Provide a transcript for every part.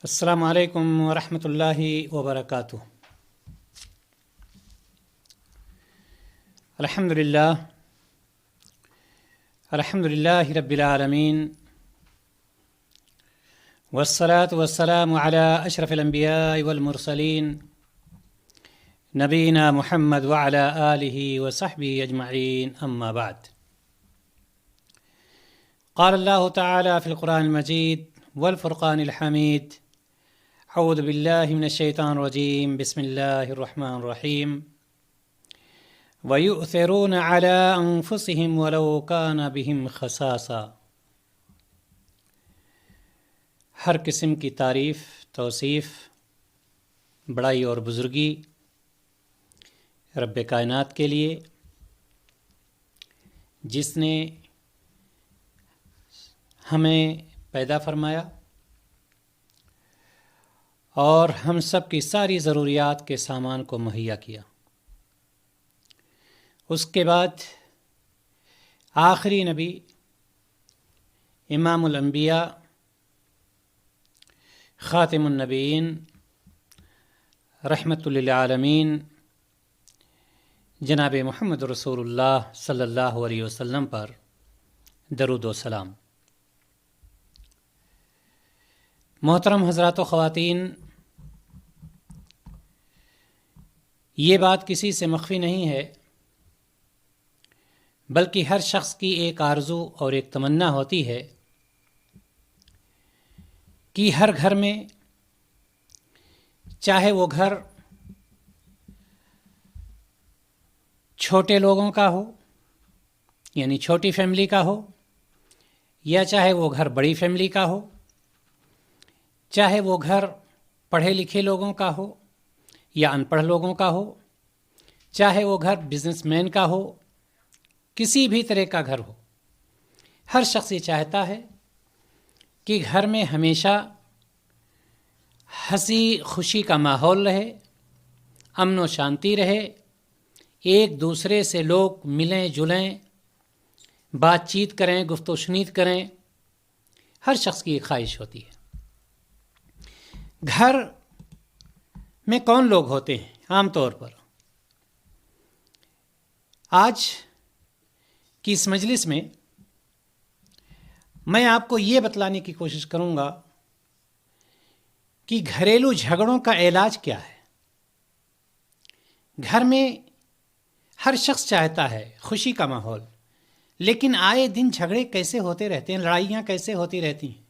السلام علیکم ورحمۃ اللہ وبرکاتہ۔ الحمد للہ رب العالمین، والصلاة والسلام علی اشرف الانبیاء والمرسلین، نبینا محمد وعلی آلہ وصحبہ اجمعین، اما بعد۔ قال اللہ تعالی فی القرآن المجید والفرقان الحمید، اعوذ باللہ من الشیطان الرجیم، بسم اللہ الرحمن الرحیم۔ وَيُؤْثِرُونَ عَلَىٰ أَنفُسِهِمْ وَلَوْ كَانَ بِهِمْ خَصَاصَةٌ۔ ہر قسم کی تعریف، توصیف، بڑائی اور بزرگی رب کائنات کے لیے، جس نے ہمیں پیدا فرمایا اور ہم سب کی ساری ضروریات کے سامان کو مہیا کیا۔ اس کے بعد آخری نبی، امام الانبیاء، خاتم النبیین، رحمت للعالمین، جناب محمد رسول اللہ صلی اللہ علیہ وسلم پر درود و سلام۔ محترم حضرات و خواتین، یہ بات کسی سے مخفی نہیں ہے، بلکہ ہر شخص کی ایک آرزو اور ایک تمنا ہوتی ہے کہ ہر گھر میں، چاہے وہ گھر چھوٹے لوگوں کا ہو، یعنی چھوٹی فیملی کا ہو، یا چاہے وہ گھر بڑی فیملی کا ہو، چاہے وہ گھر پڑھے لکھے لوگوں کا ہو یا ان پڑھ لوگوں کا ہو، چاہے وہ گھر بزنس مین کا ہو، کسی بھی طرح کا گھر ہو، ہر شخص یہ چاہتا ہے کہ گھر میں ہمیشہ ہنسی خوشی کا ماحول رہے، امن و شانتی رہے، ایک دوسرے سے لوگ ملیں جلیں، بات چیت کریں، گفت و شنید کریں، ہر شخص کی ایک خواہش ہوتی ہے۔ گھر میں کون لوگ ہوتے ہیں عام طور پر؟ آج کی اس مجلس میں آپ کو یہ بتلانے کی کوشش کروں گا کہ گھریلو جھگڑوں کا علاج کیا ہے۔ گھر میں ہر شخص چاہتا ہے خوشی کا ماحول، لیکن آئے دن جھگڑے کیسے ہوتے رہتے ہیں، لڑائیاں کیسے ہوتی رہتی ہیں،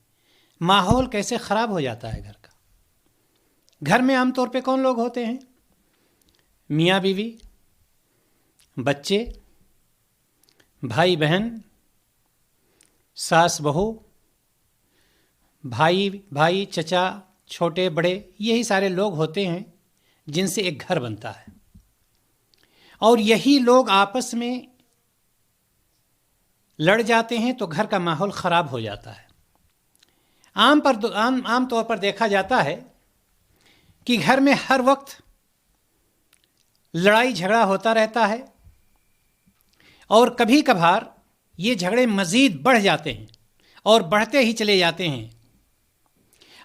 ماحول کیسے خراب ہو جاتا ہے گھر کا۔ گھر میں عام طور پہ کون لوگ ہوتے ہیں؟ میاں بیوی، بچے، بھائی بہن، ساس بہو، بھائی چچا، چھوٹے بڑے، یہی سارے لوگ ہوتے ہیں جن سے ایک گھر بنتا ہے، اور یہی لوگ آپس میں لڑ جاتے ہیں تو گھر کا ماحول خراب ہو جاتا ہے۔ عام طور پر دیکھا جاتا ہے کہ گھر میں ہر وقت لڑائی جھگڑا ہوتا رہتا ہے، اور کبھی کبھار یہ جھگڑے مزید بڑھ جاتے ہیں اور بڑھتے ہی چلے جاتے ہیں،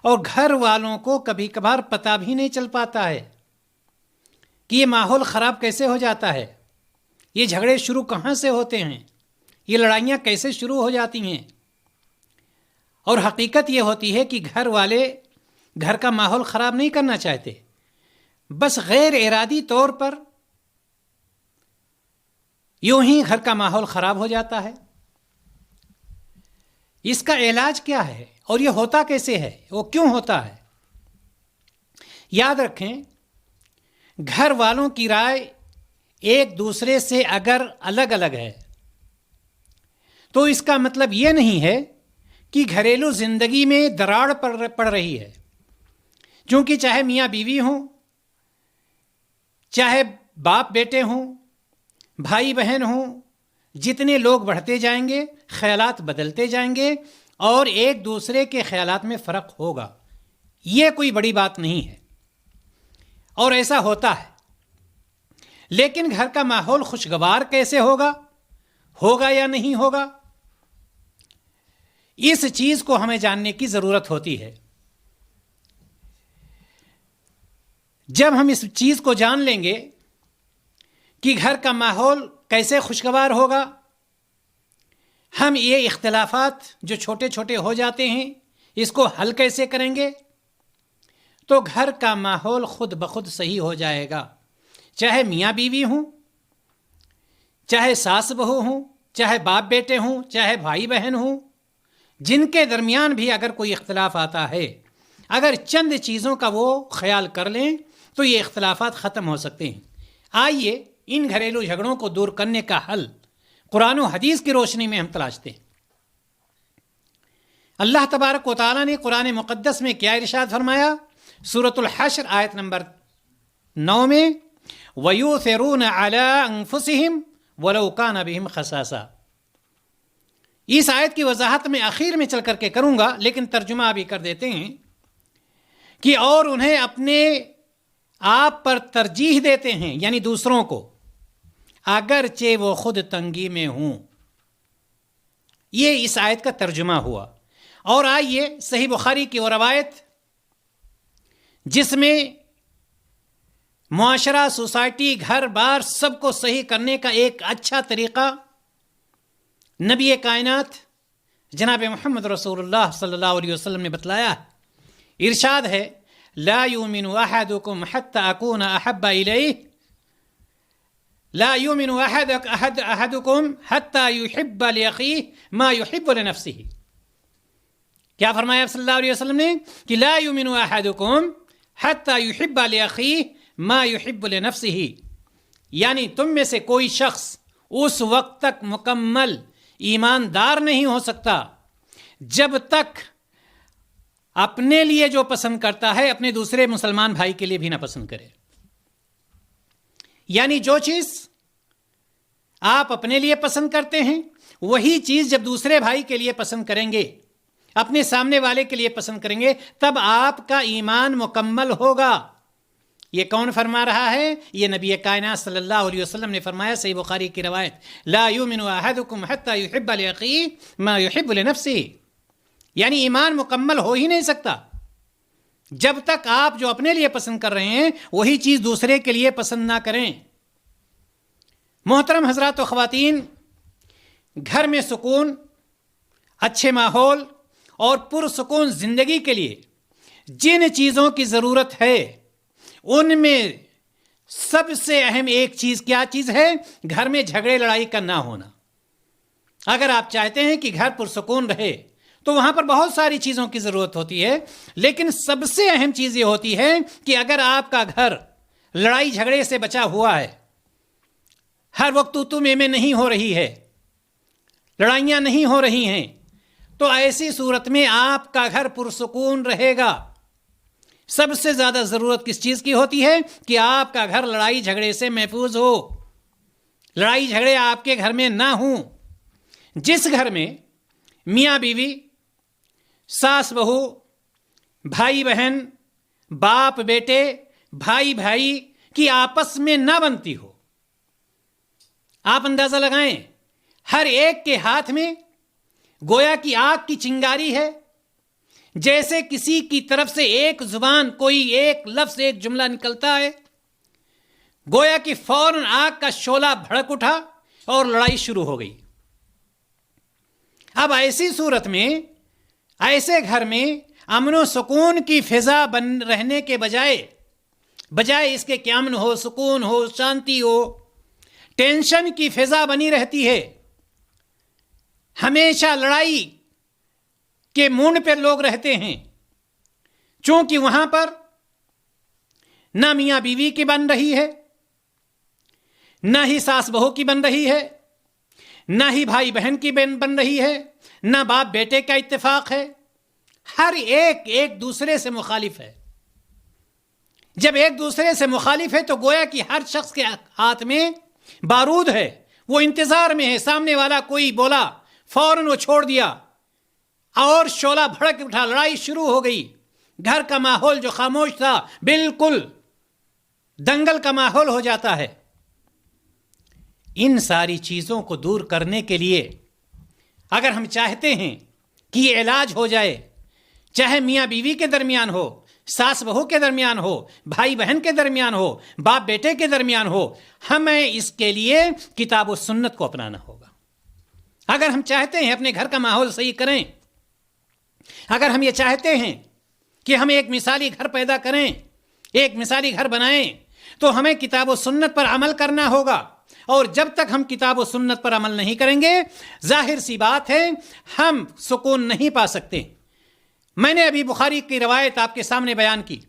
اور گھر والوں کو کبھی کبھار پتہ بھی نہیں چل پاتا ہے کہ یہ ماحول خراب کیسے ہو جاتا ہے، یہ جھگڑے شروع کہاں سے ہوتے ہیں، یہ لڑائیاں کیسے شروع ہو جاتی ہیں۔ اور حقیقت یہ ہوتی ہے کہ گھر والے گھر کا ماحول خراب نہیں کرنا چاہتے، بس غیر ارادی طور پر یوں ہی گھر کا ماحول خراب ہو جاتا ہے۔ اس کا علاج کیا ہے اور یہ ہوتا کیسے ہے، وہ کیوں ہوتا ہے؟ یاد رکھیں، گھر والوں کی رائے ایک دوسرے سے اگر الگ الگ ہے تو اس کا مطلب یہ نہیں ہے کہ گھریلو زندگی میں دراڑ پڑ رہی ہے، چونکہ چاہے میاں بیوی ہوں، چاہے باپ بیٹے ہوں، بھائی بہن ہوں، جتنے لوگ بڑھتے جائیں گے خیالات بدلتے جائیں گے اور ایک دوسرے کے خیالات میں فرق ہوگا۔ یہ کوئی بڑی بات نہیں ہے اور ایسا ہوتا ہے، لیکن گھر کا ماحول خوشگوار کیسے ہوگا یا نہیں ہوگا، اس چیز کو ہمیں جاننے کی ضرورت ہوتی ہے۔ جب ہم اس چیز کو جان لیں گے کہ گھر کا ماحول کیسے خوشگوار ہوگا، ہم یہ اختلافات جو چھوٹے چھوٹے ہو جاتے ہیں اس کو حل کیسے کریں گے، تو گھر کا ماحول خود بخود صحیح ہو جائے گا. چاہے میاں بیوی ہوں، چاہے ساس بہو ہوں، چاہے باپ بیٹے ہوں، چاہے بھائی بہن ہوں، جن کے درمیان بھی اگر کوئی اختلاف آتا ہے، اگر چند چیزوں کا وہ خیال کر لیں تو یہ اختلافات ختم ہو سکتے ہیں. آئیے ان گھریلو جھگڑوں کو دور کرنے کا حل قرآن و حدیث کی روشنی میں ہم تلاشتے ہیں. اللہ تبارک و تعالیٰ نے قرآن مقدس میں کیا ارشاد فرمایا؟ سورۃ الحشر آیت نمبر 9 میں وَيُؤْثِرُونَ عَلَىٰ أَنفُسِهِمْ وَلَوْ كَانَ بِهِمْ خَصَاصَةٌ. اس آیت کی وضاحت میں آخر میں چل کر کے کروں گا، لیکن ترجمہ ابھی کر دیتے ہیں کہ اور انہیں اپنے آپ پر ترجیح دیتے ہیں، یعنی دوسروں کو، اگرچہ وہ خود تنگی میں ہوں. یہ اس آیت کا ترجمہ ہوا. اور آئیے صحیح بخاری کی وہ روایت جس میں معاشرہ، سوسائٹی، گھر بار سب کو صحیح کرنے کا ایک اچھا طریقہ نبی کائنات جناب محمد رسول اللہ صلی اللہ علیہ وسلم نے بتلایا. ارشاد ہے لا یؤمن احدکم حتی اکون احب الیہ لا یؤمن احدکم حتی یحب لاخیہ ما یحب لنفسہ. کیا فرمایا صلی اللہ علیہ وسلم نے کہ لا یؤمن احدکم حتی یحب لاخیہ ما یحب لنفسہ، یعنی تم میں سے کوئی شخص اس وقت تک مکمل ایماندار نہیں ہو سکتا جب تک اپنے لیے جو پسند کرتا ہے اپنے دوسرے مسلمان بھائی کے لیے بھی نہ پسند کرے. یعنی جو چیز آپ اپنے لیے پسند کرتے ہیں وہی چیز جب دوسرے بھائی کے لیے پسند کریں گے، اپنے سامنے والے کے لیے پسند کریں گے، تب آپ کا ایمان مکمل ہوگا. یہ کون فرما رہا ہے؟ یہ نبی کائنات صلی اللہ علیہ وسلم نے فرمایا. صحیح بخاری کی روایت لا یؤمن احدکم حتی یحب لاخیہ ما یحب لنفسہ، یعنی ایمان مکمل ہو ہی نہیں سکتا جب تک آپ جو اپنے لیے پسند کر رہے ہیں وہی چیز دوسرے کے لیے پسند نہ کریں. محترم حضرات و خواتین، گھر میں سکون، اچھے ماحول اور پرسکون زندگی کے لیے جن چیزوں کی ضرورت ہے ان میں سب سے اہم ایک چیز کیا چیز ہے؟ گھر میں جھگڑے لڑائی کا نہ ہونا. اگر آپ چاہتے ہیں کہ گھر پرسکون رہے تو وہاں پر بہت ساری چیزوں کی ضرورت ہوتی ہے، لیکن سب سے اہم چیز یہ ہوتی ہے کہ اگر آپ کا گھر لڑائی جھگڑے سے بچا ہوا ہے، ہر وقت تو میں نہیں ہو رہی ہے، لڑائیاں نہیں ہو رہی ہیں، تو ایسی صورت میں آپ کا گھر پرسکون رہے گا. سب سے زیادہ ضرورت کس چیز کی ہوتی ہے؟ کہ آپ کا گھر لڑائی جھگڑے سے محفوظ ہو، لڑائی جھگڑے آپ کے گھر میں نہ ہوں. جس گھر میں میاں بیوی، ساس بہو، بھائی بہن، باپ بیٹے، بھائی بھائی کی آپس میں نہ بنتی ہو، آپ اندازہ لگائیں ہر ایک کے ہاتھ میں گویا کی آگ کی چنگاری ہے. جیسے کسی کی طرف سے ایک زبان، کوئی ایک لفظ، ایک جملہ نکلتا ہے، گویا کہ فوراً آگ کا شعلہ بھڑک اٹھا اور لڑائی شروع ہو گئی. اب ایسی صورت میں، ایسے گھر میں امن و سکون کی فضا بن رہنے کے بجائے اس کے کہ امن ہو، سکون ہو، شانتی ہو، ٹینشن کی فضا بنی رہتی ہے. ہمیشہ لڑائی کے مونڈ پر لوگ رہتے ہیں، چونکہ وہاں پر نہ میاں بیوی کی بن رہی ہے، نہ ہی ساس بہو کی بن رہی ہے، نہ ہی بھائی بہن کی بن رہی ہے، نہ باپ بیٹے کا اتفاق ہے. ہر ایک دوسرے سے مخالف ہے. جب ایک دوسرے سے مخالف ہے تو گویا کہ ہر شخص کے ہاتھ میں بارود ہے، وہ انتظار میں ہے. سامنے والا کوئی بولا فوراً وہ چھوڑ دیا اور شعلہ بھڑک اٹھا، لڑائی شروع ہو گئی. گھر کا ماحول جو خاموش تھا بالکل دنگل کا ماحول ہو جاتا ہے. ان ساری چیزوں کو دور کرنے کے لیے اگر ہم چاہتے ہیں کہ یہ علاج ہو جائے، چاہے میاں بیوی کے درمیان ہو، ساس بہو کے درمیان ہو، بھائی بہن کے درمیان ہو، باپ بیٹے کے درمیان ہو، ہمیں اس کے لیے کتاب و سنت کو اپنانا ہوگا۔ اگر ہم چاہتے ہیں اپنے گھر کا ماحول صحیح کریں، اگر ہم یہ چاہتے ہیں کہ ہم ایک مثالی گھر پیدا کریں، ایک مثالی گھر بنائیں، تو ہمیں کتاب و سنت پر عمل کرنا ہوگا۔ اور جب تک ہم کتاب و سنت پر عمل نہیں کریں گے، ظاہر سی بات ہے ہم سکون نہیں پا سکتے۔ میں نے ابھی بخاری کی روایت آپ کے سامنے بیان کی،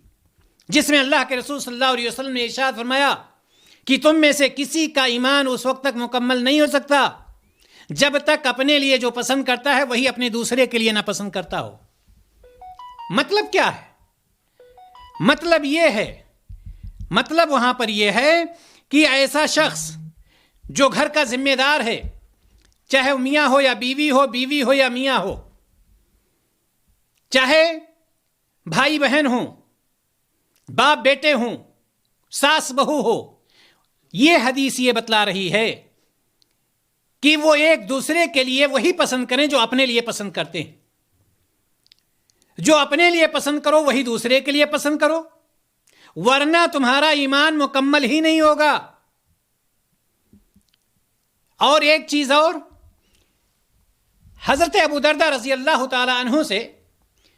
جس میں اللہ کے رسول صلی اللہ علیہ وسلم نے ارشاد فرمایا کہ تم میں سے کسی کا ایمان اس وقت تک مکمل نہیں ہو سکتا جب تک اپنے لیے جو پسند کرتا ہے وہی اپنے دوسرے کے لیے ناپسند کرتا ہو۔ مطلب کیا ہے؟ مطلب یہ ہے، مطلب وہاں پر یہ ہے کہ ایسا شخص جو گھر کا ذمہ دار ہے، چاہے وہ میاں ہو یا بیوی ہو، بیوی ہو یا میاں ہو، چاہے بھائی بہن ہوں، باپ بیٹے ہوں، ساس بہو ہو، یہ حدیث یہ بتلا رہی ہے کہ وہ ایک دوسرے کے لیے وہی پسند کریں جو اپنے لیے پسند کرتے ہیں۔ جو اپنے لیے پسند کرو وہی دوسرے کے لیے پسند کرو، ورنہ تمہارا ایمان مکمل ہی نہیں ہوگا۔ اور ایک چیز اور، حضرت ابو درداء رضی اللہ تعالی عنہ سے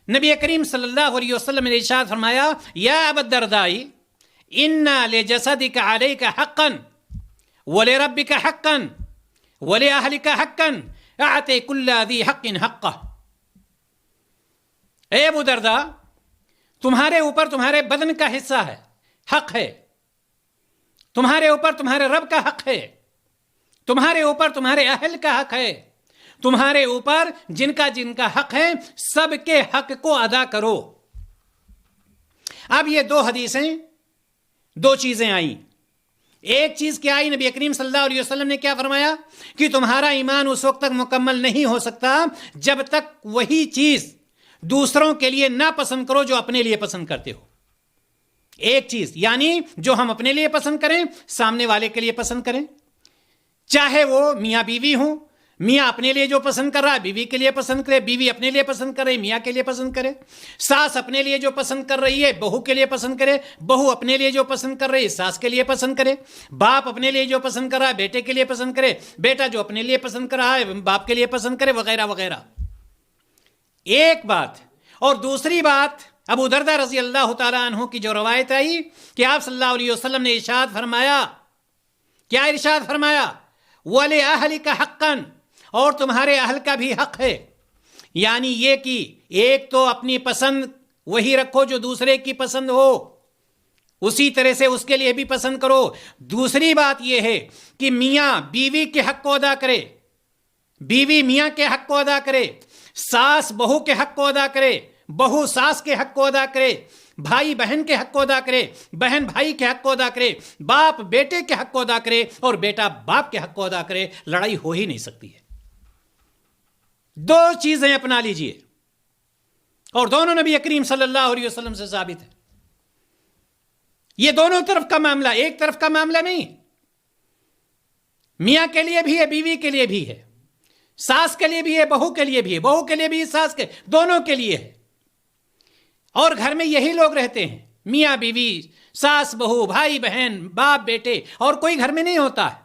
نبی کریم صلی اللہ علیہ وسلم نے ارشاد فرمایا، یا ابا الدرداء ان لجسدک علیک حقا ولربک حقا ولاہلک حقا اعط کل ذی حق حقہ۔ اے ابو درداء، تمہارے اوپر تمہارے بدن کا حصہ ہے، حق ہے، تمہارے اوپر تمہارے رب کا حق ہے، تمہارے اوپر تمہارے اہل کا حق ہے، تمہارے اوپر جن کا حق ہے، سب کے حق کو ادا کرو۔ اب یہ دو حدیثیں، دو چیزیں آئیں۔ ایک چیز کیا آئی؟ نبی کریم صلی اللہ علیہ وسلم نے کیا فرمایا کہ تمہارا ایمان اس وقت تک مکمل نہیں ہو سکتا جب تک وہی چیز دوسروں کے لیے نہ پسند کرو جو اپنے لیے پسند کرتے ہو۔ ایک چیز یعنی جو ہم اپنے لیے پسند کریں سامنے والے کے لیے پسند کریں، چاہے وہ میاں بیوی ہوں، میاں اپنے لیے جو پسند کر رہا ہے بیوی کے لیے پسند کرے، بیوی اپنے لیے پسند کرے میاں کے لیے پسند کرے، ساس اپنے لیے جو پسند کر رہی ہے بہو کے لیے پسند کرے، بہو اپنے لیے جو پسند کر رہی ہے ساس کے لیے پسند کرے، باپ اپنے لیے جو پسند کر رہا ہے بیٹے کے لیے پسند کرے، بیٹا جو اپنے لیے پسند کر رہا ہے باپ کے لیے پسند کرے، وغیرہ وغیرہ۔ ایک بات، اور دوسری بات ابو درداء رضی اللہ تعالیٰ عنہ کی جو روایت آئی کہ آپ صلی اللہ علیہ وسلم نے ارشاد فرمایا، کیا ارشاد فرمایا؟ وَلِأَهْلِكَ حَقًّا، اور تمہارے اہل کا بھی حق ہے۔ یعنی یہ کہ ایک تو اپنی پسند وہی رکھو جو دوسرے کی پسند ہو، اسی طرح سے اس کے لیے بھی پسند کرو۔ دوسری بات یہ ہے کہ میاں بیوی کے حق کو ادا کرے، بیوی میاں کے حق کو ادا کرے، ساس بہو کے حق کو ادا کرے، بہو ساس کے حق کو ادا کرے، بھائی بہن کے حق کو ادا کرے، بہن بھائی کے حق کو ادا کرے، باپ بیٹے کے حق کو ادا کرے، اور بیٹا باپ کے حق کو ادا کرے۔ لڑائی ہو ہی نہیں سکتی ہے۔ دو چیزیں اپنا لیجئے، اور دونوں نبی کریم صلی اللہ علیہ وسلم سے ثابت ہے۔ یہ دونوں طرف کا معاملہ، ایک طرف کا معاملہ نہیں۔ میاں کے لیے بھی ہے، بیوی کے لیے بھی ہے، ساس کے لیے بھی ہے، بہو کے لیے بھی ہے، بہو کے لیے بھی، ساس کے، دونوں کے لیے ہے۔ اور گھر میں یہی لوگ رہتے ہیں، میاں بیوی، ساس بہو، بھائی بہن، باپ بیٹے، اور کوئی گھر میں نہیں ہوتا ہے۔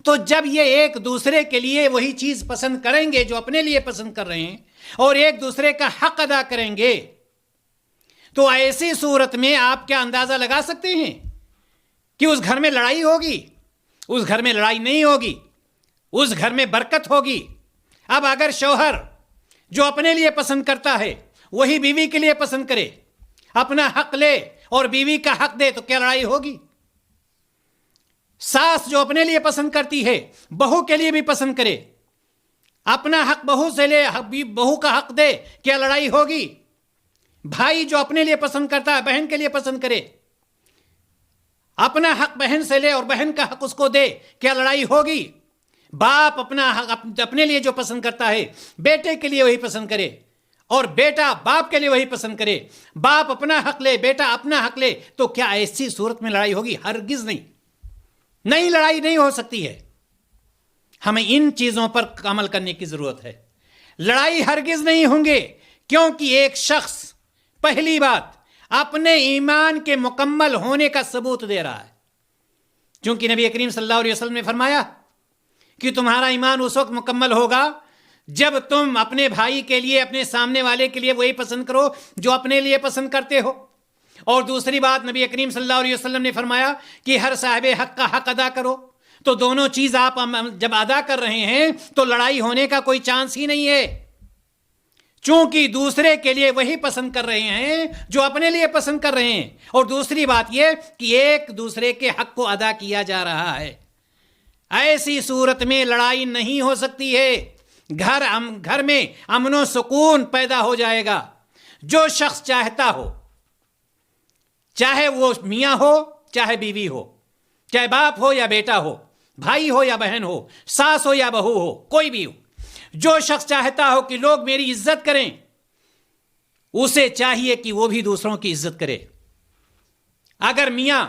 تو جب یہ ایک دوسرے کے لیے وہی چیز پسند کریں گے جو اپنے لیے پسند کر رہے ہیں، اور ایک دوسرے کا حق ادا کریں گے، تو ایسی صورت میں آپ کیا اندازہ لگا سکتے ہیں کہ اس گھر میں لڑائی ہوگی؟ اس گھر میں لڑائی نہیں ہوگی، اس گھر میں برکت ہوگی۔ اب اگر شوہر جو اپنے لیے پسند کرتا ہے وہی بیوی کے لیے پسند کرے، اپنا حق لے اور بیوی کا حق دے، تو کیا لڑائی ہوگی؟ ساس جو اپنے لیے پسند کرتی ہے بہو کے لیے بھی پسند کرے، اپنا حق بہو سے لے، بہو کا حق دے، کیا لڑائی ہوگی؟ بھائی جو اپنے لیے پسند کرتا ہے بہن کے لیے پسند کرے، اپنا حق بہن سے لے اور بہن کا حق اس کو دے، کیا لڑائی ہوگی؟ باپ اپنا حق اپنے لیے جو پسند کرتا ہے بیٹے کے لیے وہی پسند کرے، اور بیٹا باپ کے لیے وہی پسند کرے، باپ اپنا حق لے، بیٹا اپنا حق لے، تو کیا ایسی صورت میں لڑائی ہوگی؟ ہرگز نہیں، نہیں، لڑائی نہیں ہو سکتی ہے۔ ہمیں ان چیزوں پر عمل کرنے کی ضرورت ہے۔ لڑائی ہرگز نہیں ہوں گے، کیونکہ ایک شخص پہلی بات اپنے ایمان کے مکمل ہونے کا ثبوت دے رہا ہے، چونکہ نبی کریم صلی اللہ علیہ وسلم نے فرمایا کہ تمہارا ایمان اس وقت مکمل ہوگا جب تم اپنے بھائی کے لیے، اپنے سامنے والے کے لیے وہی پسند کرو جو اپنے لیے پسند کرتے ہو۔ اور دوسری بات نبی کریم صلی اللہ علیہ وسلم نے فرمایا کہ ہر صاحب حق کا حق ادا کرو۔ تو دونوں چیز آپ جب ادا کر رہے ہیں تو لڑائی ہونے کا کوئی چانس ہی نہیں ہے، چونکہ دوسرے کے لیے وہی پسند کر رہے ہیں جو اپنے لیے پسند کر رہے ہیں۔ اور دوسری بات یہ کہ ایک دوسرے کے حق کو ادا کیا جا رہا ہے۔ ایسی صورت میں لڑائی نہیں ہو سکتی ہے، گھر میں امن و سکون پیدا ہو جائے گا۔ جو شخص چاہتا ہو، چاہے وہ میاں ہو چاہے بیوی ہو، چاہے باپ ہو یا بیٹا ہو، بھائی ہو یا بہن ہو، ساس ہو یا بہو ہو، کوئی بھی ہو، جو شخص چاہتا ہو کہ لوگ میری عزت کریں، اسے چاہیے کہ وہ بھی دوسروں کی عزت کرے۔ اگر میاں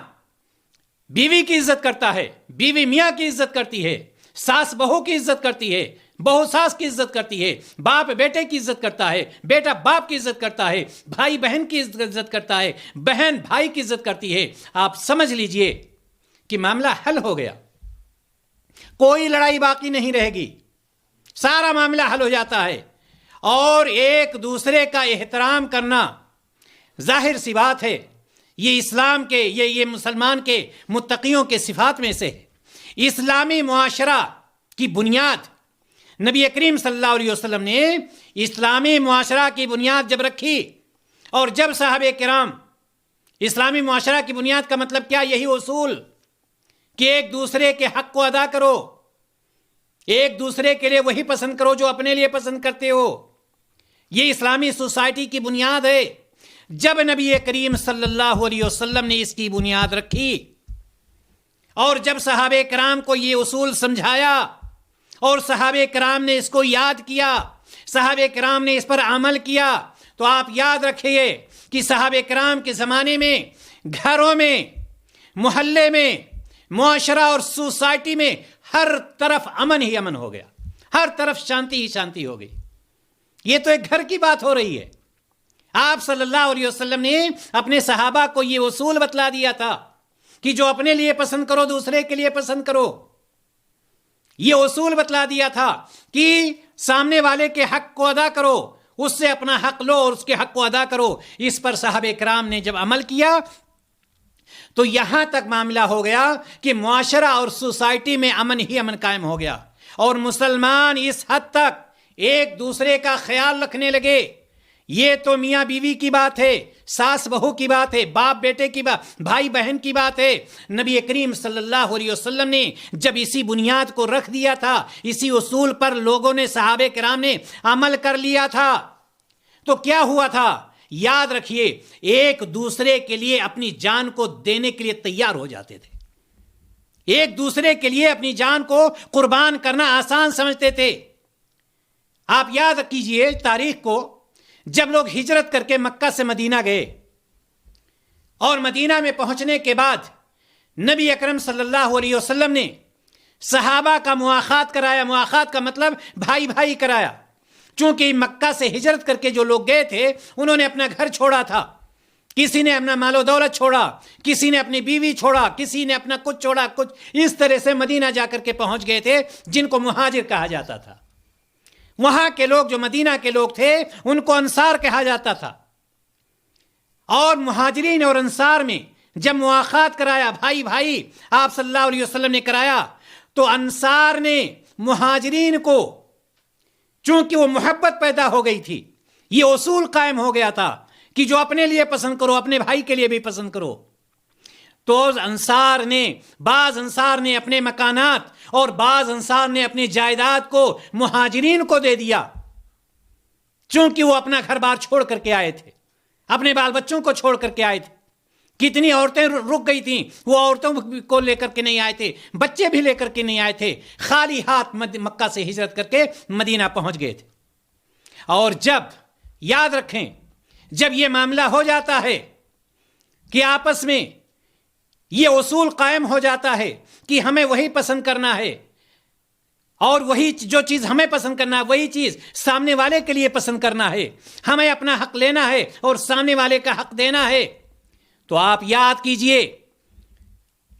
بیوی کی عزت کرتا ہے، بیوی میاں کی عزت کرتی ہے، ساس بہو کی عزت کرتی ہے، بہو ساس کی عزت کرتی ہے، باپ بیٹے کی عزت کرتا ہے، بیٹا باپ کی عزت کرتا ہے، بھائی بہن کی عزت کرتا ہے، بہن بھائی کی عزت کرتی ہے، آپ سمجھ لیجئے کہ معاملہ حل ہو گیا، کوئی لڑائی باقی نہیں رہے گی، سارا معاملہ حل ہو جاتا ہے۔ اور ایک دوسرے کا احترام کرنا ظاہر سی بات ہے، یہ اسلام کے یہ مسلمان کے متقیوں کے صفات میں سے ہے۔ اسلامی معاشرہ کی بنیاد نبی کریم صلی اللہ علیہ وسلم نے اسلامی معاشرہ کی بنیاد جب رکھی، اور جب صحابہ کرام، اسلامی معاشرہ کی بنیاد کا مطلب کیا؟ یہی اصول کہ ایک دوسرے کے حق کو ادا کرو، ایک دوسرے کے لیے وہی پسند کرو جو اپنے لیے پسند کرتے ہو، یہ اسلامی سوسائٹی کی بنیاد ہے۔ جب نبی کریم صلی اللہ علیہ وسلم نے اس کی بنیاد رکھی اور جب صحابہ کرام کو یہ اصول سمجھایا اور صحابہ کرام نے اس کو یاد کیا، صحابہ کرام نے اس پر عمل کیا، تو آپ یاد رکھیے کہ صحابہ کرام کے زمانے میں گھروں میں، محلے میں، معاشرہ اور سوسائٹی میں ہر طرف امن ہی امن ہو گیا، ہر طرف شانتی ہی شانتی ہو گئی۔ یہ تو ایک گھر کی بات ہو رہی ہے۔ آپ صلی اللہ علیہ وسلم نے اپنے صحابہ کو یہ اصول بتلا دیا تھا کہ جو اپنے لیے پسند کرو دوسرے کے لیے پسند کرو، یہ اصول بتلا دیا تھا کہ سامنے والے کے حق کو ادا کرو، اس سے اپنا حق لو اور اس کے حق کو ادا کرو۔ اس پر صحابہ کرام نے جب عمل کیا تو یہاں تک معاملہ ہو گیا کہ معاشرہ اور سوسائٹی میں امن ہی امن قائم ہو گیا، اور مسلمان اس حد تک ایک دوسرے کا خیال رکھنے لگے۔ یہ تو میاں بیوی کی بات ہے، ساس بہو کی بات ہے، باپ بیٹے کی بات، بھائی بہن کی بات ہے۔ نبی کریم صلی اللہ علیہ وسلم نے جب اسی بنیاد کو رکھ دیا تھا، اسی اصول پر لوگوں نے، صحابہ کرام نے عمل کر لیا تھا، تو کیا ہوا تھا؟ یاد رکھیے، ایک دوسرے کے لیے اپنی جان کو دینے کے لیے تیار ہو جاتے تھے، ایک دوسرے کے لیے اپنی جان کو قربان کرنا آسان سمجھتے تھے۔ آپ یاد کیجئے تاریخ کو، جب لوگ ہجرت کر کے مکہ سے مدینہ گئے اور مدینہ میں پہنچنے کے بعد نبی اکرم صلی اللہ علیہ وسلم نے صحابہ کا مواخات کرایا۔ مواخات کا مطلب بھائی بھائی کرایا، چونکہ مکہ سے ہجرت کر کے جو لوگ گئے تھے انہوں نے اپنا گھر چھوڑا تھا، کسی نے اپنا مال و دولت چھوڑا، کسی نے اپنی بیوی چھوڑا، کسی نے اپنا کچھ چھوڑا، کچھ اس طرح سے مدینہ جا کر کے پہنچ گئے تھے، جن کو مہاجر کہا جاتا تھا۔ وہاں کے لوگ جو مدینہ کے لوگ تھے ان کو انصار کہا جاتا تھا۔ اور مہاجرین اور انصار میں جب مواخات کرایا، بھائی بھائی آپ صلی اللہ علیہ وسلم نے کرایا، تو انصار نے مہاجرین کو، چونکہ وہ محبت پیدا ہو گئی تھی، یہ اصول قائم ہو گیا تھا کہ جو اپنے لیے پسند کرو اپنے بھائی کے لیے بھی پسند کرو، تو بعض انصار نے اپنے مکانات اور بعض انصار نے اپنی جائیداد کو مہاجرین کو دے دیا، چونکہ وہ اپنا گھر بار چھوڑ کر کے آئے تھے، اپنے بال بچوں کو چھوڑ کر کے آئے تھے۔ کتنی عورتیں رک گئی تھیں، وہ عورتوں کو لے کر کے نہیں آئے تھے، بچے بھی لے کر کے نہیں آئے تھے، خالی ہاتھ مکہ سے ہجرت کر کے مدینہ پہنچ گئے تھے۔ اور جب یاد رکھیں، جب یہ معاملہ ہو جاتا ہے کہ آپس میں یہ اصول قائم ہو جاتا ہے کہ ہمیں وہی پسند کرنا ہے، اور وہی جو چیز ہمیں پسند کرنا ہے وہی چیز سامنے والے کے لیے پسند کرنا ہے. ہمیں اپنا حق لینا ہے اور سامنے والے کا حق دینا ہے. تو آپ یاد کیجئے،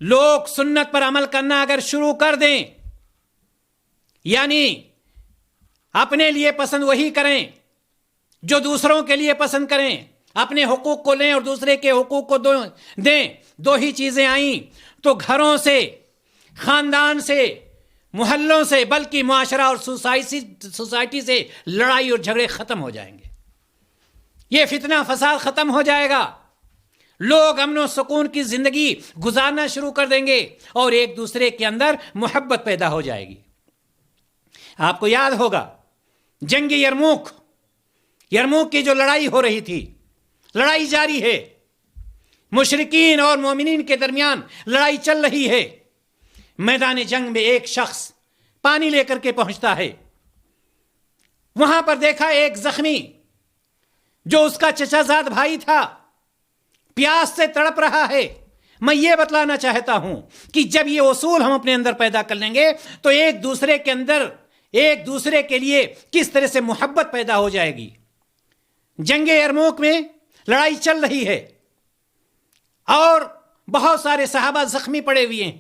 لوگ سنت پر عمل کرنا اگر شروع کر دیں، یعنی اپنے لیے پسند وہی کریں جو دوسروں کے لیے پسند کریں، اپنے حقوق کو لیں اور دوسرے کے حقوق کو دیں، دو ہی چیزیں آئیں تو گھروں سے، خاندان سے، محلوں سے، بلکہ معاشرہ اور سوسائٹی سے لڑائی اور جھگڑے ختم ہو جائیں گے. یہ فتنہ فساد ختم ہو جائے گا. لوگ امن و سکون کی زندگی گزارنا شروع کر دیں گے اور ایک دوسرے کے اندر محبت پیدا ہو جائے گی. آپ کو یاد ہوگا جنگ یرموک کی جو لڑائی ہو رہی تھی، لڑائی جاری ہے، مشرکین اور مومنین کے درمیان لڑائی چل رہی ہے. میدان جنگ میں ایک شخص پانی لے کر کے پہنچتا ہے. وہاں پر دیکھا ایک زخمی جو اس کا چچا زاد بھائی تھا، پیاس سے تڑپ رہا ہے. میں یہ بتلانا چاہتا ہوں کہ جب یہ اصول ہم اپنے اندر پیدا کر لیں گے تو ایک دوسرے کے اندر ایک دوسرے کے لیے کس طرح سے محبت پیدا ہو جائے گی. جنگ یرموک میں لڑائی چل رہی ہے اور بہت سارے صحابہ زخمی پڑے ہوئے ہیں.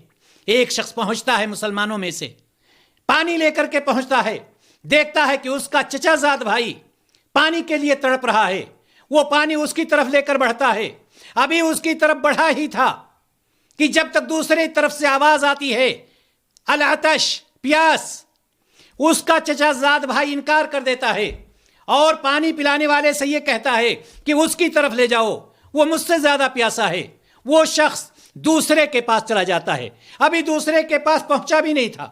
ایک شخص پہنچتا ہے مسلمانوں میں سے، پانی لے کر کے پہنچتا ہے، دیکھتا ہے کہ اس کا چچا زاد بھائی پانی کے لیے تڑپ رہا ہے. وہ پانی اس کی طرف لے کر بڑھتا ہے. ابھی اس کی طرف بڑھا ہی تھا کہ جب تک دوسری طرف سے آواز آتی ہے العطش، پیاس. اس کا چچا زاد بھائی انکار کر دیتا ہے اور پانی پلانے والے سے یہ کہتا ہے کہ اس کی طرف لے جاؤ، وہ مجھ سے زیادہ پیاسا ہے. وہ شخص دوسرے کے پاس چلا جاتا ہے. ابھی دوسرے کے پاس پہنچا بھی نہیں تھا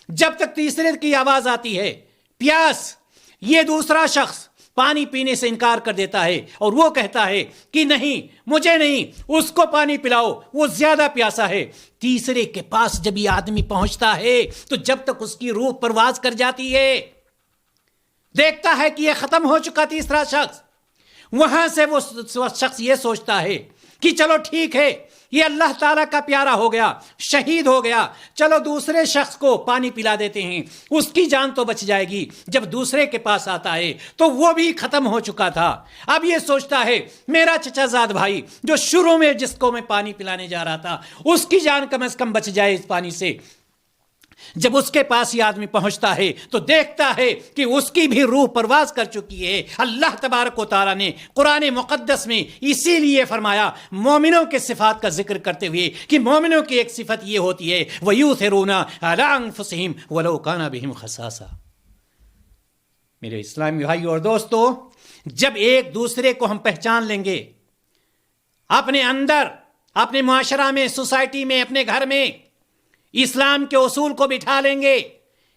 جب تک تیسرے کی آواز آتی ہے پیاس. یہ دوسرا شخص پانی پینے سے انکار کر دیتا ہے اور وہ کہتا ہے کہ نہیں، مجھے نہیں، اس کو پانی پلاؤ، وہ زیادہ پیاسا ہے. تیسرے کے پاس جب یہ آدمی پہنچتا ہے تو جب تک اس کی روح پرواز کر جاتی ہے، دیکھتا ہے کہ یہ ختم ہو چکا تیسرا شخص. وہاں سے وہ شخص یہ سوچتا ہے کہ چلو ٹھیک ہے، یہ اللہ تعالیٰ کا پیارا ہو گیا، شہید ہو گیا، چلو دوسرے شخص کو پانی پلا دیتے ہیں، اس کی جان تو بچ جائے گی. جب دوسرے کے پاس آتا ہے تو وہ بھی ختم ہو چکا تھا. اب یہ سوچتا ہے میرا چچا زاد بھائی جو شروع میں جس کو میں پانی پلانے جا رہا تھا، اس کی جان کم از کم بچ جائے اس پانی سے. جب اس کے پاس یہ آدمی پہنچتا ہے تو دیکھتا ہے کہ اس کی بھی روح پرواز کر چکی ہے. اللہ تبارک و تعالیٰ نے قرآن مقدس میں اسی لیے فرمایا مومنوں کے صفات کا ذکر کرتے ہوئے کہ مومنوں کی ایک صفت یہ ہوتی ہے وَيُؤْثِرُونَ عَلَىٰ أَنفُسِهِمْ وَلَوْ كَانَ بِهِمْ خَصَاصَةٌ. میرے اسلامی بھائی اور دوستو، جب ایک دوسرے کو ہم پہچان لیں گے، اپنے اندر، اپنے معاشرہ میں، سوسائٹی میں، اپنے گھر میں اسلام کے اصول کو بٹھا لیں گے،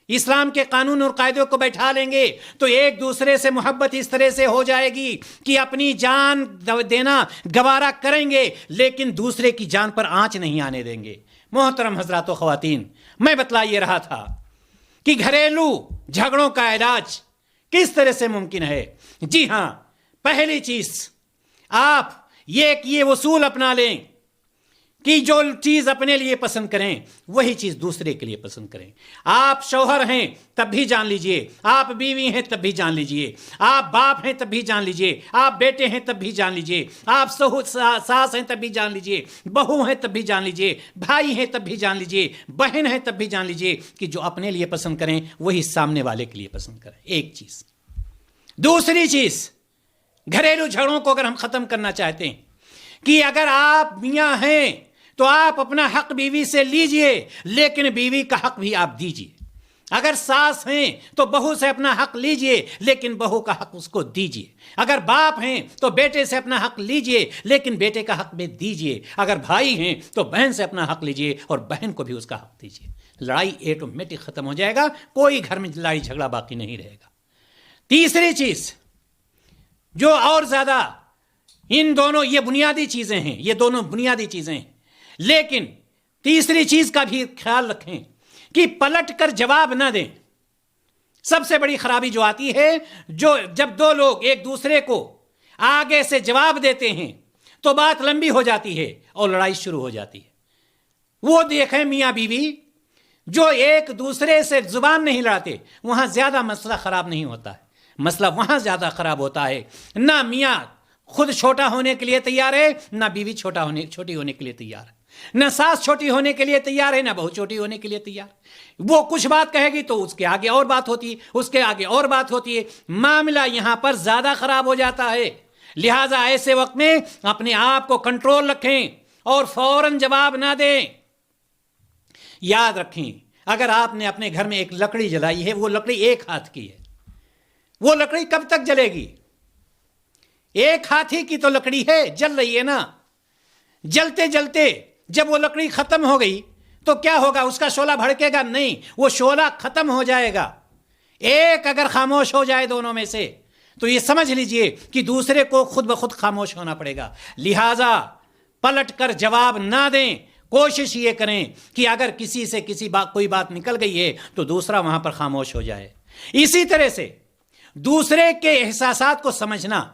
اسلام کے قانون اور قاعدوں کو بیٹھا لیں گے، تو ایک دوسرے سے محبت اس طرح سے ہو جائے گی کہ اپنی جان دینا گوارا کریں گے لیکن دوسرے کی جان پر آنچ نہیں آنے دیں گے. محترم حضرات و خواتین، میں بتلا یہ رہا تھا کہ گھریلو جھگڑوں کا علاج کس طرح سے ممکن ہے. جی ہاں، پہلی چیز آپ یہ اصول اپنا لیں کہ جو چیز اپنے لیے پسند کریں وہی چیز دوسرے کے لیے پسند کریں. آپ شوہر ہیں تب بھی جان لیجئے، آپ بیوی ہیں تب بھی جان لیجئے، آپ باپ ہیں تب بھی جان لیجئے، آپ بیٹے ہیں تب بھی جان لیجئے، آپ ساس ہیں تب بھی جان لیجئے، بہو ہیں تب بھی جان لیجئے، بھائی ہیں تب بھی جان لیجئے، بہن ہیں تب بھی جان لیجئے کہ جو اپنے لیے پسند کریں وہی سامنے والے کے لیے پسند کریں. ایک چیز. دوسری چیز، گھریلو جھگڑوں کو اگر ہم ختم کرنا چاہتے ہیں کہ اگر آپ میاں ہیں تو آپ اپنا حق بیوی سے لیجئے لیکن بیوی کا حق بھی آپ دیجئے. اگر ساس ہیں تو بہو سے اپنا حق لیجئے لیکن بہو کا حق اس کو دیجئے. اگر باپ ہیں تو بیٹے سے اپنا حق لیجئے لیکن بیٹے کا حق بھی دیجئے. اگر بھائی ہیں تو بہن سے اپنا حق لیجئے اور بہن کو بھی اس کا حق دیجئے. لڑائی ایٹومیٹک ختم ہو جائے گا، کوئی گھر میں لڑائی جھگڑا باقی نہیں رہے گا. تیسری چیز جو اور زیادہ، ان دونوں یہ بنیادی چیزیں ہیں، یہ دونوں بنیادی چیزیں ہیں، لیکن تیسری چیز کا بھی خیال رکھیں کہ پلٹ کر جواب نہ دیں. سب سے بڑی خرابی جو آتی ہے جب دو لوگ ایک دوسرے کو آگے سے جواب دیتے ہیں تو بات لمبی ہو جاتی ہے اور لڑائی شروع ہو جاتی ہے. وہ دیکھیں میاں بیوی جو ایک دوسرے سے زبان نہیں لڑاتے وہاں زیادہ مسئلہ خراب نہیں ہوتا ہے، مسئلہ وہاں زیادہ خراب ہوتا ہے۔ نہ میاں خود چھوٹا ہونے کے لیے تیار ہے، نہ بیوی چھوٹی ہونے کے لیے تیار ہے، نہ ساس چھوٹی ہونے کے لیے تیار ہے، نہ بہو چھوٹی ہونے کے لیے تیار۔ وہ کچھ بات کہے گی تو اس کے آگے اور بات ہوتی ہے، اس کے آگے اور بات ہوتی ہے، معاملہ یہاں پر زیادہ خراب ہو جاتا ہے۔ لہٰذا ایسے وقت میں اپنے آپ کو کنٹرول رکھیں اور فوراً جواب نہ دیں۔ یاد رکھیں، اگر آپ نے اپنے گھر میں ایک لکڑی جلائی ہے، وہ لکڑی ایک ہاتھ کی ہے، وہ لکڑی کب تک جلے گی؟ ایک ہاتھی کی تو لکڑی ہے، جل رہی ہے نا۔ جلتے جلتے جب وہ لکڑی ختم ہو گئی تو کیا ہوگا؟ اس کا شعلہ بھڑکے گا؟ نہیں، وہ شعلہ ختم ہو جائے گا۔ ایک اگر خاموش ہو جائے دونوں میں سے تو یہ سمجھ لیجئے کہ دوسرے کو خود بخود خاموش ہونا پڑے گا۔ لہٰذا پلٹ کر جواب نہ دیں، کوشش یہ کریں کہ اگر کسی سے کوئی بات نکل گئی ہے تو دوسرا وہاں پر خاموش ہو جائے۔ اسی طرح سے دوسرے کے احساسات کو سمجھنا،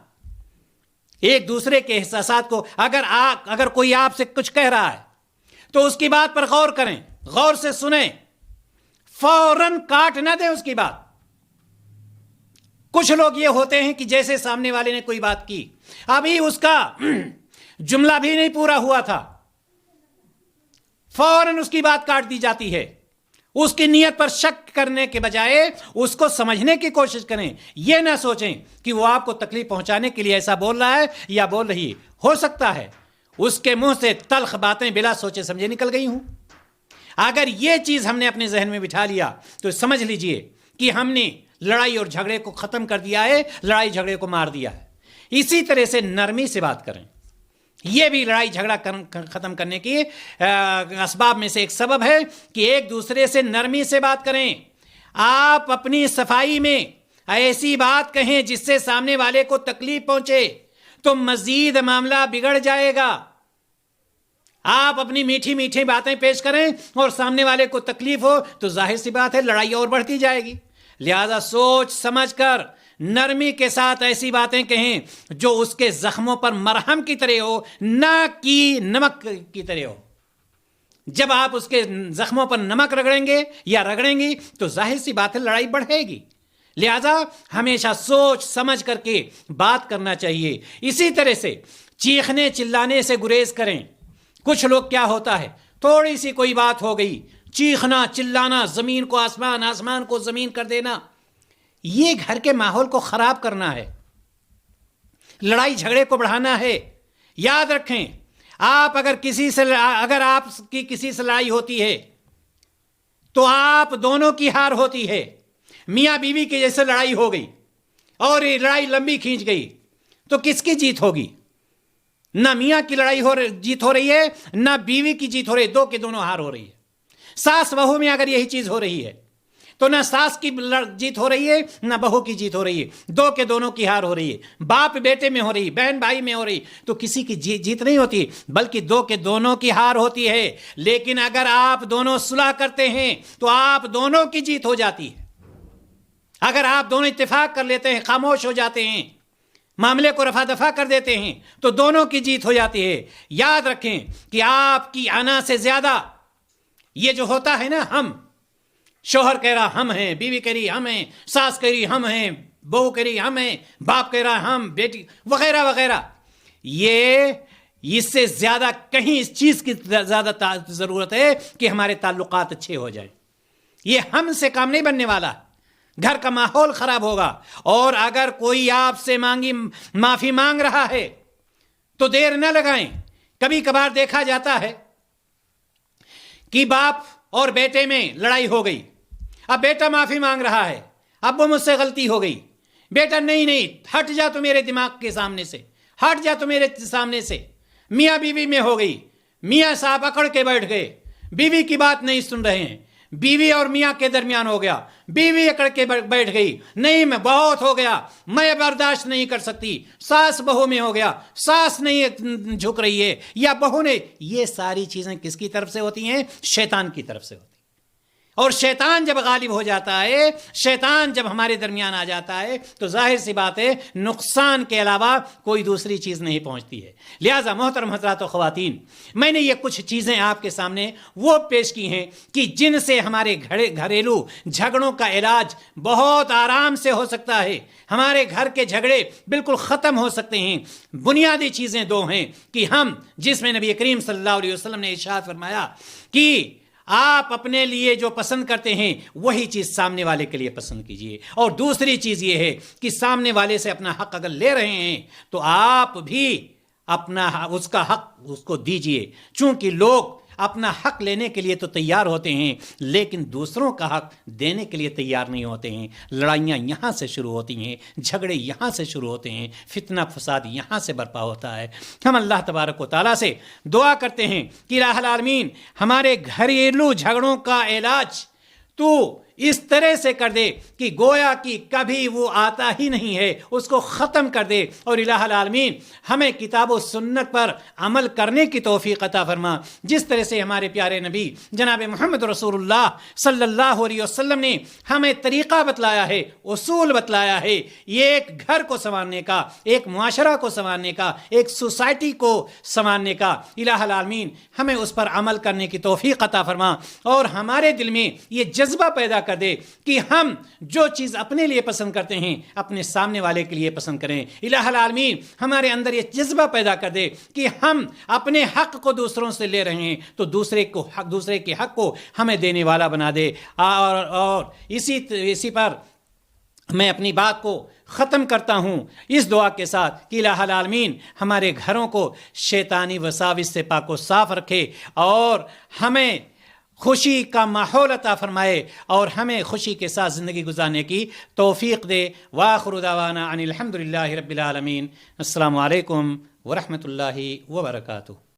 ایک دوسرے کے احساسات کو اگر کوئی آپ سے کچھ کہہ رہا ہے تو اس کی بات پر غور کریں، غور سے سنیں، فوراً کاٹ نہ دیں اس کی بات۔ کچھ لوگ یہ ہوتے ہیں کہ جیسے سامنے والے نے کوئی بات کی، ابھی اس کا جملہ بھی نہیں پورا ہوا تھا، فوراً اس کی بات کاٹ دی جاتی ہے۔ اس کی نیت پر شک کرنے کے بجائے اس کو سمجھنے کی کوشش کریں۔ یہ نہ سوچیں کہ وہ آپ کو تکلیف پہنچانے کے لیے ایسا بول رہا ہے یا بول رہی ہے، ہو سکتا ہے اس کے منہ سے تلخ باتیں بلا سوچے سمجھے نکل گئی ہوں۔ اگر یہ چیز ہم نے اپنے ذہن میں بٹھا لیا تو سمجھ لیجئے کہ ہم نے لڑائی اور جھگڑے کو ختم کر دیا ہے، لڑائی جھگڑے کو مار دیا ہے۔ اسی طرح سے نرمی سے بات کریں، یہ بھی لڑائی جھگڑا ختم کرنے کی اسباب میں سے ایک سبب ہے کہ ایک دوسرے سے نرمی سے بات کریں۔ آپ اپنی صفائی میں ایسی بات کہیں جس سے سامنے والے کو تکلیف پہنچے تو مزید معاملہ بگڑ جائے گا۔ آپ اپنی میٹھی میٹھی باتیں پیش کریں اور سامنے والے کو تکلیف ہو تو ظاہر سی بات ہے لڑائی اور بڑھتی جائے گی۔ لہذا سوچ سمجھ کر نرمی کے ساتھ ایسی باتیں کہیں جو اس کے زخموں پر مرہم کی طرح ہو، نہ کہ نمک کی طرح ہو۔ جب آپ اس کے زخموں پر نمک رگڑیں گے یا رگڑیں گی تو ظاہر سی بات ہے لڑائی بڑھے گی۔ لہذا ہمیشہ سوچ سمجھ کر کے بات کرنا چاہیے۔ اسی طرح سے چیخنے چلانے سے گریز کریں۔ کچھ لوگ کیا ہوتا ہے، تھوڑی سی کوئی بات ہو گئی، چیخنا چلانا، زمین کو آسمان، آسمان کو زمین کر دینا، یہ گھر کے ماحول کو خراب کرنا ہے، لڑائی جھگڑے کو بڑھانا ہے۔ یاد رکھیں، اگر آپ کی کسی سے لڑائی ہوتی ہے تو آپ دونوں کی ہار ہوتی ہے۔ میاں بیوی کی جیسے لڑائی ہو گئی اور یہ لڑائی لمبی کھینچ گئی تو کس کی جیت ہوگی؟ نہ میاں کی جیت ہو رہی ہے، نہ بیوی کی جیت ہو رہی ہے، دو کے دونوں ہار ہو رہی ہے۔ ساس بہو میں اگر یہی چیز ہو رہی ہے تو نہ ساس کی جیت ہو رہی ہے نہ بہو کی جیت ہو رہی ہے، دو کے دونوں کی ہار ہو رہی ہے۔ باپ بیٹے میں ہو رہی، بہن بھائی میں ہو رہی تو کسی کی جیت نہیں ہوتی بلکہ دو کے دونوں کی ہار ہوتی ہے۔ لیکن اگر آپ دونوں صلح کرتے ہیں تو آپ دونوں کی جیت ہو جاتی ہے۔ اگر آپ دونوں اتفاق کر لیتے ہیں، خاموش ہو جاتے ہیں، معاملے کو رفع دفع کر دیتے ہیں تو دونوں کی جیت ہو جاتی ہے۔ یاد رکھیں کہ آپ کی انا سے زیادہ یہ جو ہوتا ہے نا، ہم، شوہر کہہ رہا ہم ہیں، بیوی کہہ رہی ہم ہیں، ساس کہہ رہی ہم ہیں، بہو کہہ رہی ہم ہیں، باپ کہہ رہا ہم، بیٹی وغیرہ وغیرہ، یہ اس سے زیادہ کہیں اس چیز کی زیادہ ضرورت ہے کہ ہمارے تعلقات اچھے ہو جائیں۔ یہ ہم سے کام نہیں بننے والا، گھر کا ماحول خراب ہوگا۔ اور اگر کوئی آپ سے معافی مانگ رہا ہے تو دیر نہ لگائیں۔ کبھی کبھار دیکھا جاتا ہے کہ باپ اور بیٹے میں لڑائی ہو گئی، اب بیٹا معافی مانگ رہا ہے، اب وہ مجھ سے غلطی ہو گئی، بیٹا نہیں ہٹ جا تو میرے دماغ کے سامنے سے، ہٹ جا تو میرے سامنے سے۔ میاں بیوی میں ہو گئی، میاں صاحب اکڑ کے بیٹھ گئے، بیوی کی بات نہیں سن رہے ہیں، بیوی اور میاں کے درمیان ہو گیا، بیوی اکڑ کے بیٹھ گئی، نہیں میں بہت ہو گیا، میں برداشت نہیں کر سکتی، ساس بہو میں ہو گیا، ساس نہیں جھک رہی ہے یا بہو نے، یہ ساری چیزیں کس کی طرف سے ہوتی ہیں؟ شیطان کی طرف سے ہوتی ہیں۔ اور شیطان جب غالب ہو جاتا ہے، شیطان جب ہمارے درمیان آ جاتا ہے تو ظاہر سی بات ہے نقصان کے علاوہ کوئی دوسری چیز نہیں پہنچتی ہے۔ لہٰذا محترم حضرات و خواتین، میں نے یہ کچھ چیزیں آپ کے سامنے وہ پیش کی ہیں کہ جن سے ہمارے گھریلو جھگڑوں کا علاج بہت آرام سے ہو سکتا ہے، ہمارے گھر کے جھگڑے بالکل ختم ہو سکتے ہیں۔ بنیادی چیزیں دو ہیں کہ ہم، جس میں نبی کریم صلی اللہ علیہ وسلم نے ارشاد فرمایا کہ آپ اپنے لیے جو پسند کرتے ہیں وہی چیز سامنے والے کے لیے پسند کیجئے، اور دوسری چیز یہ ہے کہ سامنے والے سے اپنا حق اگر لے رہے ہیں تو آپ بھی اپنا اس کا حق اس کو دیجئے، چونکہ لوگ اپنا حق لینے کے لیے تو تیار ہوتے ہیں لیکن دوسروں کا حق دینے کے لیے تیار نہیں ہوتے ہیں۔ لڑائیاں یہاں سے شروع ہوتی ہیں، جھگڑے یہاں سے شروع ہوتے ہیں، فتنہ فساد یہاں سے برپا ہوتا ہے۔ ہم اللہ تبارک و تعالیٰ سے دعا کرتے ہیں کہ الہ العالمین ہمارے گھریلو جھگڑوں کا علاج تو اس طرح سے کر دے کہ گویا کہ کبھی وہ آتا ہی نہیں ہے، اس کو ختم کر دے، اور الہ العالمین ہمیں کتاب و سنت پر عمل کرنے کی توفیق عطا فرما، جس طرح سے ہمارے پیارے نبی جناب محمد رسول اللہ صلی اللہ علیہ وسلم نے ہمیں طریقہ بتلایا ہے، اصول بتلایا ہے، یہ ایک گھر کو سنوارنے کا، ایک معاشرہ کو سنوارنے کا، ایک سوسائٹی کو سنوارنے کا۔ الہ العالمین ہمیں اس پر عمل کرنے کی توفیق عطا فرما، اور ہمارے دل میں یہ جذبہ پیدا کر دے کہ ہم جو چیز اپنے لیے پسند کرتے ہیں اپنے سامنے والے کے لیے پسند کریں۔ الہ العالمین ہمارے اندر یہ جذبہ پیدا کر دے کہ ہم اپنے حق کو دوسروں سے لے رہے ہیں تو دوسرے کے حق کو ہمیں دینے والا بنا دے۔ اور اسی پر میں اپنی بات کو ختم کرتا ہوں اس دعا کے ساتھ کہ الہ العالمین ہمارے گھروں کو شیطانی وساوس سے پاک و صاف رکھے، اور ہمیں خوشی کا ماحول عطا فرمائے، اور ہمیں خوشی کے ساتھ زندگی گزارنے کی توفیق دے۔ وآخر دعوانا ان الحمد للہ رب العالمین۔ السلام علیکم ورحمۃ اللہ وبرکاتہ۔